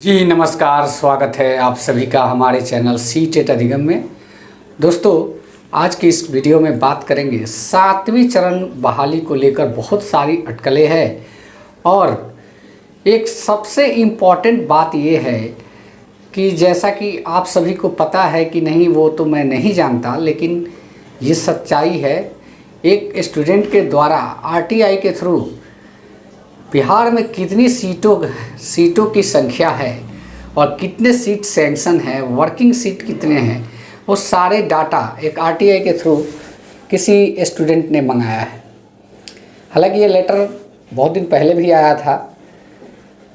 जी नमस्कार, स्वागत है आप सभी का हमारे चैनल सी टेट अधिगम में। दोस्तों, आज की इस वीडियो में बात करेंगे 7वीं चरण बहाली को लेकर बहुत सारी अटकलें हैं और एक सबसे इम्पॉर्टेंट बात ये है कि जैसा कि आप सभी को पता है कि नहीं वो तो मैं नहीं जानता, लेकिन ये सच्चाई है। एक स्टूडेंट के द्वारा आरटीआई के थ्रू बिहार में कितनी सीटों की संख्या है और कितने सीट सैंक्शन है, वर्किंग सीट कितने हैं, वो सारे डाटा एक आरटीआई के थ्रू किसी स्टूडेंट ने मंगाया है। हालांकि ये लेटर बहुत दिन पहले भी आया था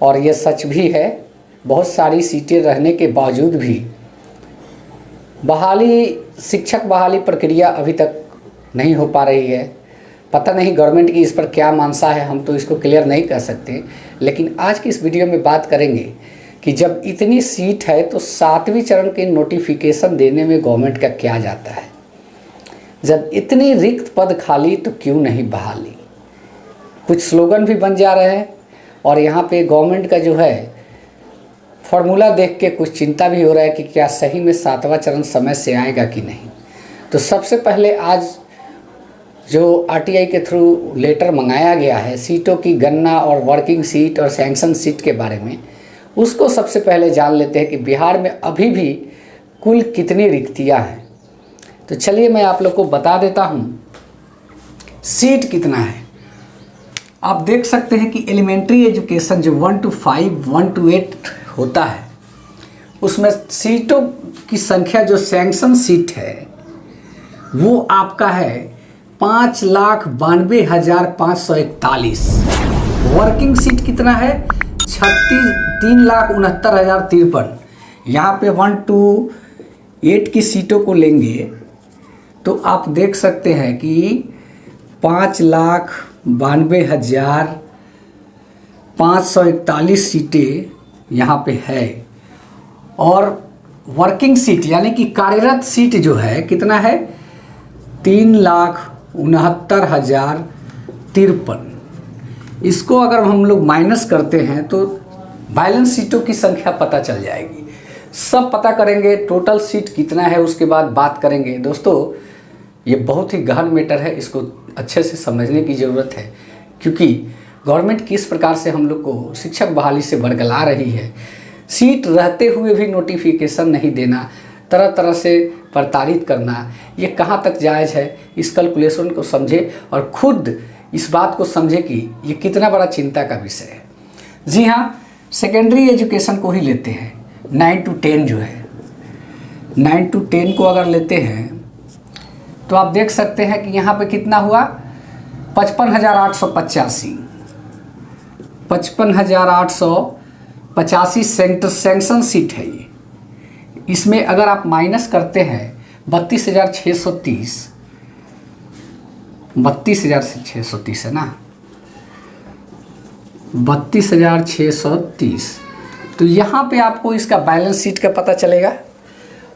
और ये सच भी है। बहुत सारी सीटें रहने के बावजूद भी शिक्षक बहाली प्रक्रिया अभी तक नहीं हो पा रही है। पता नहीं गवर्नमेंट की इस पर क्या मानसा है, हम तो इसको क्लियर नहीं कर सकते। लेकिन आज की इस वीडियो में बात करेंगे कि जब इतनी सीट है तो 7वीं चरण के नोटिफिकेशन देने में गवर्नमेंट का क्या जाता है। जब इतनी रिक्त पद खाली तो क्यों नहीं बहाली। कुछ स्लोगन भी बन जा रहे हैं और यहाँ पे गवर्नमेंट का जो है फॉर्मूला देख के कुछ चिंता भी हो रहा है कि क्या सही में 7वां चरण समय से आएगा कि नहीं। तो सबसे पहले आज जो आरटीआई के थ्रू लेटर मंगाया गया है सीटों की गणना और वर्किंग सीट और सैंक्शन सीट के बारे में, उसको सबसे पहले जान लेते हैं कि बिहार में अभी भी कुल कितनी रिक्तियां हैं। तो चलिए मैं आप लोग को बता देता हूं सीट कितना है। आप देख सकते हैं कि एलिमेंट्री एजुकेशन जो 1 to 5, 1 to 8 होता है, उसमें सीटों की संख्या जो सैंक्शन सीट है वो आपका है 5,92,541। वर्किंग सीट कितना है 3,69,053। यहाँ पे 1 to 8 की सीटों को लेंगे तो आप देख सकते हैं कि 5,92,541 सीटें यहाँ पे है। और वर्किंग सीट यानी कि कार्यरत सीट जो है कितना है 3,69,053। इसको अगर हम लोग माइनस करते हैं तो बैलेंस सीटों की संख्या पता चल जाएगी। सब पता करेंगे, टोटल सीट कितना है उसके बाद बात करेंगे। दोस्तों, ये बहुत ही गहन मैटर है, इसको अच्छे से समझने की ज़रूरत है, क्योंकि गवर्नमेंट किस प्रकार से हम लोग को शिक्षक बहाली से बरगला रही है। सीट रहते हुए भी नोटिफिकेशन नहीं देना, तरह तरह से प्रताड़ित करना, ये कहाँ तक जायज़ है। इस कैलकुलेशन को समझे और खुद इस बात को समझे कि ये कितना बड़ा चिंता का विषय है। जी हाँ, सेकेंडरी एजुकेशन को ही लेते हैं। 9 to 10 जो है 9 to 10 को अगर लेते हैं तो आप देख सकते हैं कि यहाँ पे कितना हुआ 55,885। 55,885 सैंक्शन सीट है ये। इसमें अगर आप माइनस करते हैं 32,630, 32,630 है ना, 32,630, तो यहाँ पे आपको इसका बैलेंस सीट का पता चलेगा।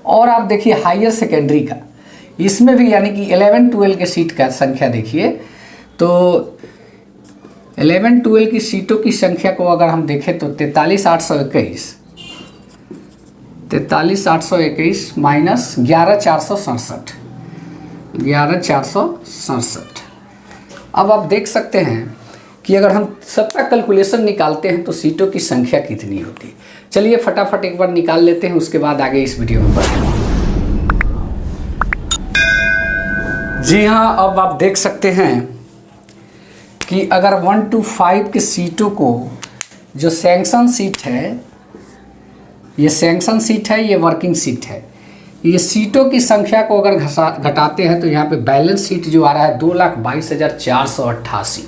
और आप देखिए हायर सेकेंडरी का, इसमें भी यानी कि 11-12 के सीट का संख्या देखिए, तो 11-12 की सीटों की संख्या को अगर हम देखें तो 43,821 माइनस 11,467। अब आप देख सकते हैं कि अगर हम सबका कैलकुलेशन निकालते हैं तो सीटों की संख्या कितनी होती है। चलिए फटाफट एक बार निकाल लेते हैं, उसके बाद आगे इस वीडियो में बढ़ेंगे। जी हाँ, अब आप देख सकते हैं कि अगर 1 to 5 के सीटों को जो सैंक्शन सीट है, ये सैंक्शन सीट है, ये वर्किंग सीट है, ये सीटों की संख्या को अगर घटाते हैं तो यहाँ पे बैलेंस सीट जो आ रहा है 2,22,488।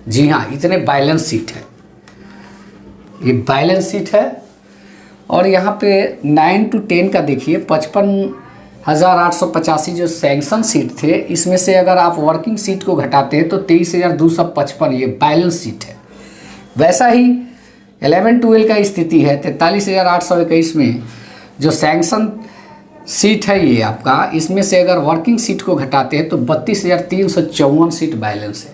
जी हाँ, इतने बैलेंस सीट है, ये बैलेंस सीट है। और यहाँ पे 9 to 10 का देखिए 55,885 जो सैंक्शन सीट थे, इसमें से अगर आप वर्किंग सीट को घटाते हैं तो 23,255 ये बैलेंस सीट है। वैसा ही 11-12 का स्थिति है 43,821 में जो सैंक्शन सीट है ये आपका, इसमें से अगर वर्किंग सीट को घटाते हैं तो 32,354 सीट बैलेंस है।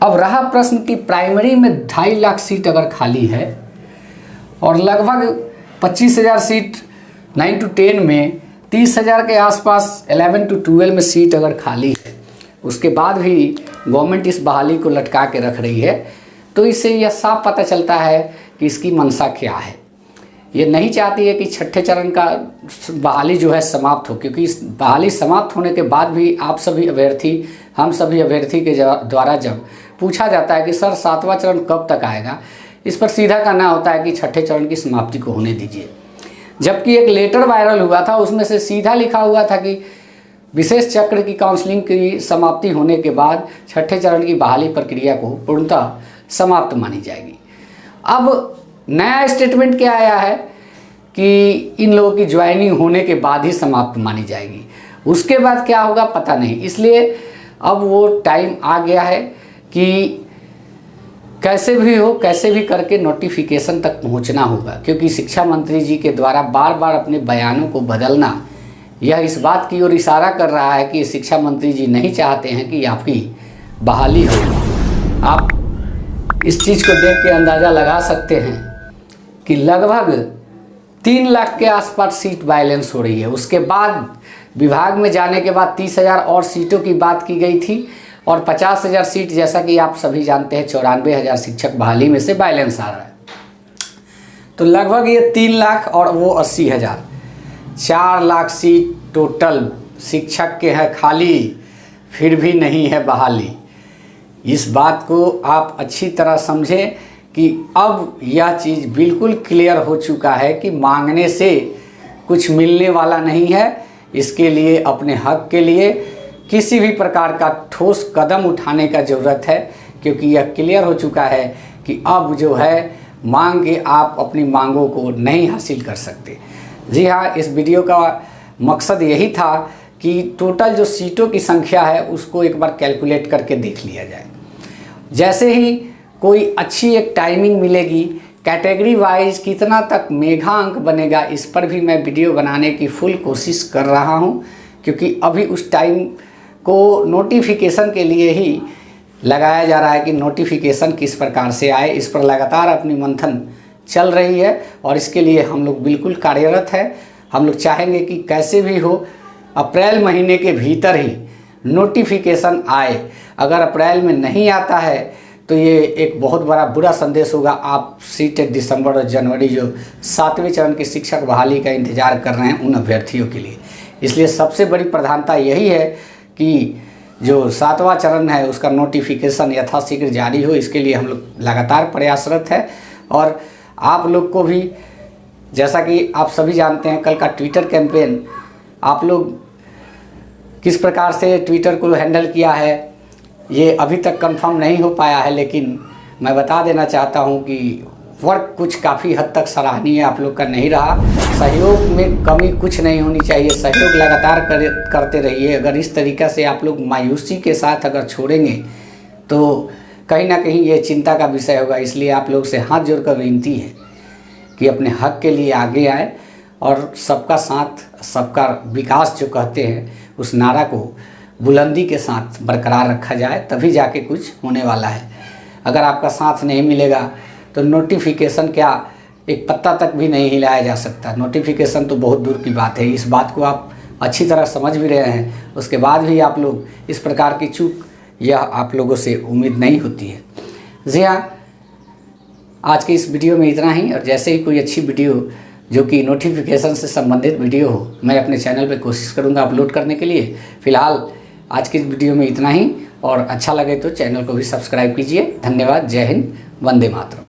अब रहा प्रश्न कि प्राइमरी में 2.5 लाख सीट अगर खाली है और लगभग 25,000 सीट 9 to 10 में 30,000 के आसपास 11 to 12 में सीट अगर खाली है, उसके बाद भी गवर्नमेंट इस बहाली को लटका के रख रही है, तो इससे यह साफ पता चलता है कि इसकी मंशा क्या है। ये नहीं चाहती है कि छठे चरण का बहाली जो है समाप्त हो, क्योंकि इस बहाली समाप्त होने के बाद भी आप सभी अभ्यर्थी, हम सभी अभ्यर्थी के द्वारा जब पूछा जाता है कि सर 7वां चरण कब तक आएगा, इस पर सीधा कहना होता है कि छठे चरण की समाप्ति को होने दीजिए। जबकि एक लेटर वायरल हुआ था, उसमें से सीधा लिखा हुआ था कि विशेष चक्र की काउंसलिंग की समाप्ति होने के बाद छठे चरण की बहाली प्रक्रिया को पूर्णतः समाप्त मानी जाएगी। अब नया स्टेटमेंट क्या आया है कि इन लोगों की ज्वाइनिंग होने के बाद ही समाप्त मानी जाएगी, उसके बाद क्या होगा पता नहीं। इसलिए अब वो टाइम आ गया है कि कैसे भी हो, कैसे भी करके नोटिफिकेशन तक पहुंचना होगा, क्योंकि शिक्षा मंत्री जी के द्वारा बार बार अपने बयानों को बदलना यह इस बात की ओर इशारा कर रहा है कि शिक्षा मंत्री जी नहीं चाहते हैं कि आपकी बहाली हो। आप इस चीज़ को देख के अंदाज़ा लगा सकते हैं कि लगभग 3 लाख के आसपास सीट बैलेंस हो रही है। उसके बाद विभाग में जाने के बाद 30,000 और सीटों की बात की गई थी और 50,000 सीट, जैसा कि आप सभी जानते हैं 94,000 शिक्षक बहाली में से बैलेंस आ रहा है। तो लगभग ये 3 लाख और वो 80,000, 4 लाख सीट टोटल शिक्षक के हैं खाली, फिर भी नहीं है बहाली। इस बात को आप अच्छी तरह समझें कि अब यह चीज़ बिल्कुल क्लियर हो चुका है कि मांगने से कुछ मिलने वाला नहीं है। इसके लिए अपने हक के लिए किसी भी प्रकार का ठोस कदम उठाने का ज़रूरत है, क्योंकि यह क्लियर हो चुका है कि अब जो है मांग के आप अपनी मांगों को नहीं हासिल कर सकते। जी हाँ, इस वीडियो का मकसद यही था कि टोटल जो सीटों की संख्या है उसको एक बार कैलकुलेट करके देख लिया जाए। जैसे ही कोई अच्छी एक टाइमिंग मिलेगी, कैटेगरी वाइज कितना तक मेगा अंक बनेगा, इस पर भी मैं वीडियो बनाने की फुल कोशिश कर रहा हूं, क्योंकि अभी उस टाइम को नोटिफिकेशन के लिए ही लगाया जा रहा है कि नोटिफिकेशन किस प्रकार से आए। इस पर लगातार अपनी मंथन चल रही है और इसके लिए हम लोग बिल्कुल कार्यरत है। हम लोग चाहेंगे कि कैसे भी हो अप्रैल महीने के भीतर ही नोटिफिकेशन आए। अगर अप्रैल में नहीं आता है तो ये एक बहुत बड़ा बुरा संदेश होगा आप सीटेट दिसंबर और जनवरी जो 7वें चरण की शिक्षक बहाली का इंतज़ार कर रहे हैं उन अभ्यर्थियों के लिए। इसलिए सबसे बड़ी प्रधानता यही है कि जो 7वां चरण है उसका नोटिफिकेशन यथाशीघ्र जारी हो। इसके लिए हम लोग लगातार प्रयासरत है और आप लोग को भी, जैसा कि आप सभी जानते हैं, कल का ट्विटर कैंपेन आप लोग किस प्रकार से ट्विटर को हैंडल किया है ये अभी तक कंफर्म नहीं हो पाया है, लेकिन मैं बता देना चाहता हूं कि वर्क कुछ काफ़ी हद तक सराहनीय आप लोग का नहीं रहा। सहयोग में कमी कुछ नहीं होनी चाहिए, सहयोग लगातार करते रहिए। अगर इस तरीक़ा से आप लोग मायूसी के साथ अगर छोड़ेंगे तो कहीं ना कहीं ये चिंता का विषय होगा। इसलिए आप लोग से हाथ जोड़कर विनती है कि अपने हक के लिए आगे आए और सबका साथ सबका विकास जो कहते हैं उस नारा को बुलंदी के साथ बरकरार रखा जाए, तभी जाके कुछ होने वाला है। अगर आपका साथ नहीं मिलेगा तो नोटिफिकेशन क्या, एक पत्ता तक भी नहीं हिलाया जा सकता। नोटिफिकेशन तो बहुत दूर की बात है, इस बात को आप अच्छी तरह समझ भी रहे हैं। उसके बाद भी आप लोग इस प्रकार की चूक यह आप लोगों से उम्मीद नहीं होती है। जी हाँ, आज के इस वीडियो में इतना ही, और जैसे ही कोई अच्छी वीडियो जो कि नोटिफिकेशन से संबंधित वीडियो हो मैं अपने चैनल पे कोशिश करूँगा अपलोड करने के लिए। फ़िलहाल आज की इस वीडियो में इतना ही, और अच्छा लगे तो चैनल को भी सब्सक्राइब कीजिए। धन्यवाद। जय हिंद, वंदे मातरम।